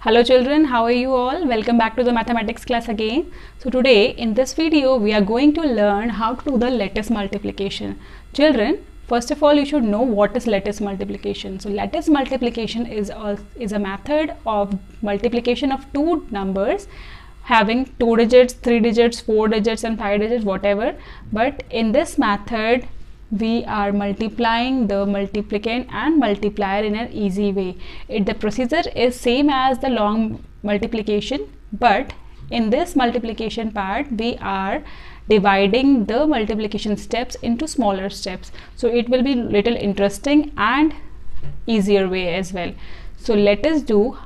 Hello children, how are you all? Welcome back to the mathematics class again. So today in this video we are going to learn how to do the lattice multiplication. Children, first of all you should know what is lattice multiplication. So lattice multiplication is a method of multiplication of two numbers having 2 digits, 3 digits, 4 digits and 5 digits, whatever. But in this method we are multiplying the multiplicand and multiplier in an easy way. The procedure is same as the long multiplication, but in this multiplication part we are dividing the multiplication steps into smaller steps, so it will be little interesting and easier way as well. So let us do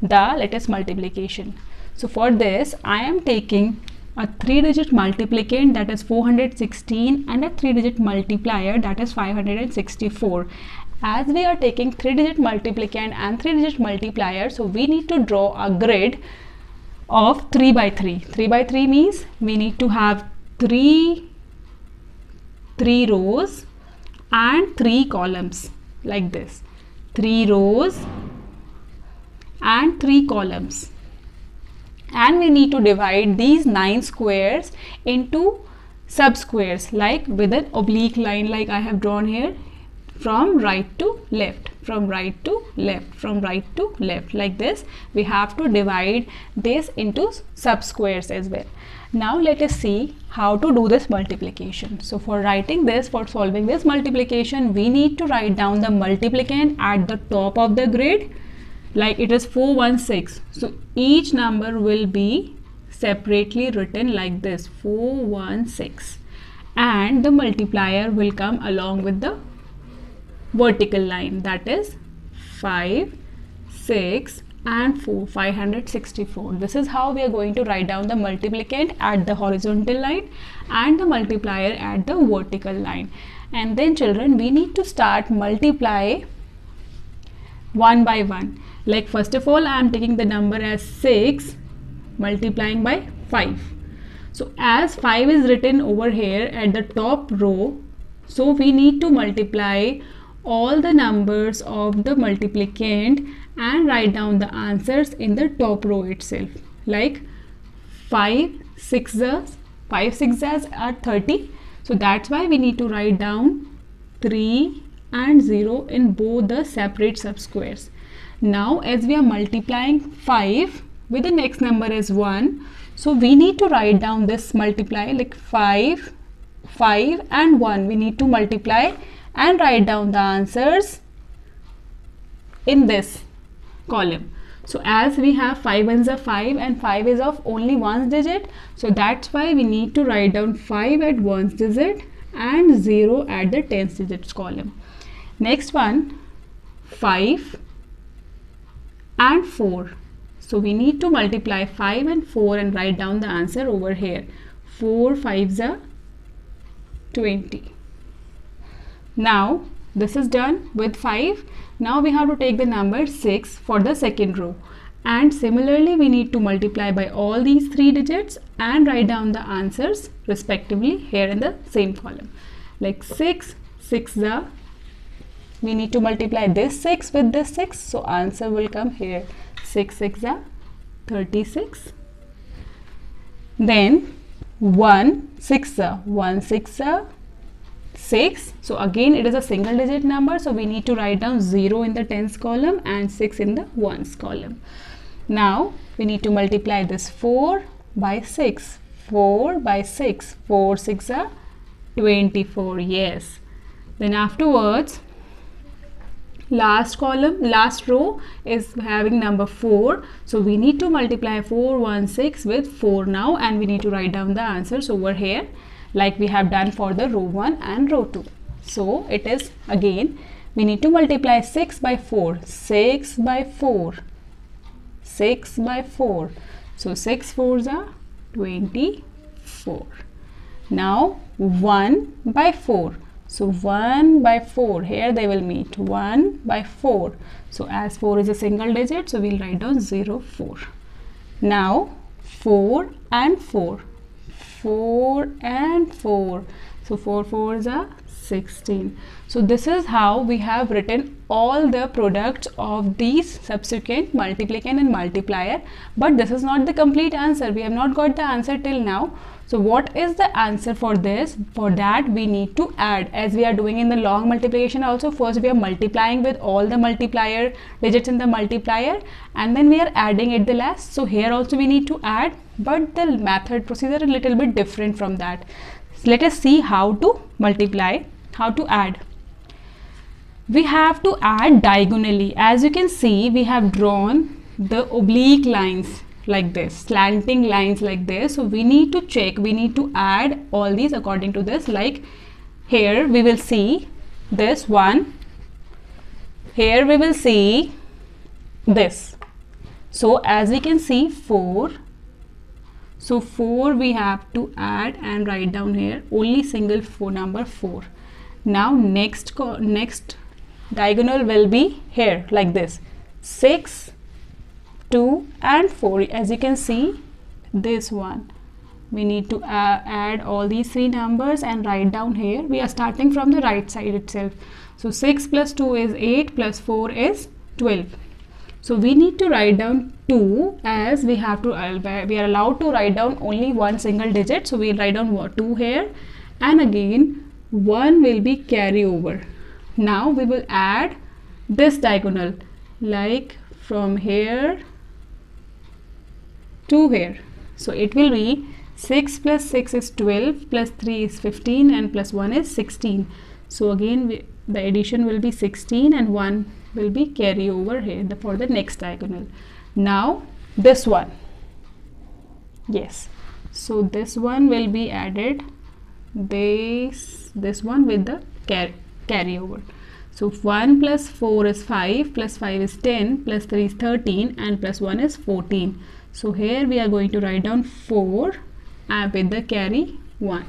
the lattice multiplication. So for this I am taking a 3-digit multiplicand, that is 416, and a 3-digit multiplier, that is 564. As we are taking 3-digit multiplicand and 3-digit multiplier, so we need to draw a grid of 3 by 3. 3 by 3 means we need to have 3 rows and 3 columns like this. 3 rows and 3 columns. And we need to divide these 9 squares into sub squares, like with an oblique line like I have drawn here, from right to left, from right to left, from right to left, like this. We have to divide this into sub squares as well. Now let us see how to do this multiplication. So for writing this, for solving this multiplication, we need to write down the multiplicand at the top of the grid, like it is 416. So each number will be separately written like this, 416, and the multiplier will come along with the vertical line, that is 5, 6 and 4, 564. This is how we are going to write down the multiplicand at the horizontal line and the multiplier at the vertical line. And then children, we need to start multiply one by one. Like first of all I am taking the number as 6 multiplying by 5. So as 5 is written over here at the top row, so we need to multiply all the numbers of the multiplicand and write down the answers in the top row itself. Like 5 sixes are 30. So that's why we need to write down 3 and 0 in both the separate subsquares. Now as we are multiplying 5 with the next number is 1, so we need to write down this multiply, like 5 and 1. We need to multiply and write down the answers in this column. So as we have 5 ones are 5 and 5 is of only 1 digit, so that's why we need to write down 5 at 1's digit and 0 at the 10th digits column. Next one, 5 and 4. So we need to multiply 5 and 4 and write down the answer over here. 4 5s are 20. Now this is done with 5. Now we have to take the number 6 for the second row, and similarly we need to multiply by all these 3 digits and write down the answers respectively here in the same column. Like 6 6s are, we need to multiply this 6 with this 6, so answer will come here. 6 6 are 36. Then 1 6 are 6. So again it is a single digit number, so we need to write down 0 in the tens column and 6 in the ones column. Now we need to multiply this 4 by 6. 4 by 6. 4 6 are 24. Yes. Then afterwards, last row is having number 4, so we need to multiply 416 with 4 now, and we need to write down the answers over here like we have done for the row 1 and row 2. So it is again, we need to multiply 6 by 4. 6 by 4. 6 by 4. So 6 4s are 24. Now 1 by 4. So 1 by 4, here they will meet, 1 by 4. So as 4 is a single digit, so we'll write down 0 4. Now 4 and 4. 4 and 4. So 4 4s are 16. So this is how we have written all the products of these subsequent multiplicand and multiplier, but this is not the complete answer. We have not got the answer till now. So what is the answer for this? For that we need to add, as we are doing in the long multiplication also. First we are multiplying with all the multiplier digits in the multiplier, and then we are adding at the last. So here also we need to add, but the method procedure is a little bit different from that. So let us see how to multiply, how to add. We have to add diagonally. As you can see, we have drawn the oblique lines like this, slanting lines like this. So we need to check, we need to add all these according to this. Like here we will see this one, here we will see this. So as we can see 4, so 4 we have to add and write down here only single number 4. Now next diagonal will be here like this, 6, 2 and 4. As you can see, this one we need to add all these 3 numbers and write down here. We are starting from the right side itself. So 6 plus 2 is 8 plus 4 is 12. So we need to write down 2, as we have to we are allowed to write down only one single digit. So we will write down 2 here, and again 1 will be carry over. Now we will add this diagonal, like from here to here. So it will be 6 plus 6 is 12, plus 3 is 15, and plus 1 is 16. So again the addition will be 16, and 1 will be carry over here for the next diagonal. Now this one, yes, so this one will be added, this one with the carry over. So 1 plus 4 is 5, plus 5 is 10, plus 3 is 13, and plus 1 is 14. So here we are going to write down 4 with the carry 1.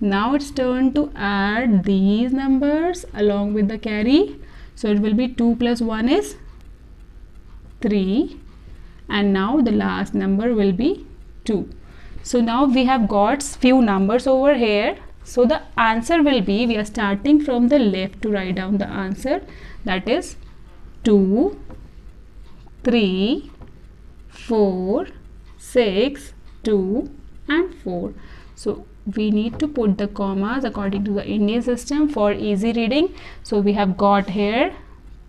Now it's turn to add these numbers along with the carry. So it will be 2 plus 1 is 3, and now the last number will be 2. So now we have got few numbers over here. So the answer will be, we are starting from the left to write down the answer, that is 2, 3, 4, 6, 2 and 4. So we need to put the commas according to the Indian system for easy reading. So we have got here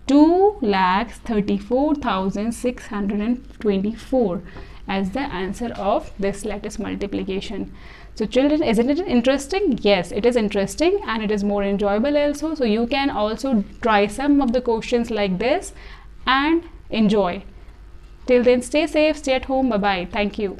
2,34,624 as the answer of this lattice multiplication. So children, isn't it interesting? Yes, it is interesting, and it is more enjoyable also. So you can also try some of the questions like this and enjoy. Till then, stay safe, stay at home. Bye bye. Thank you.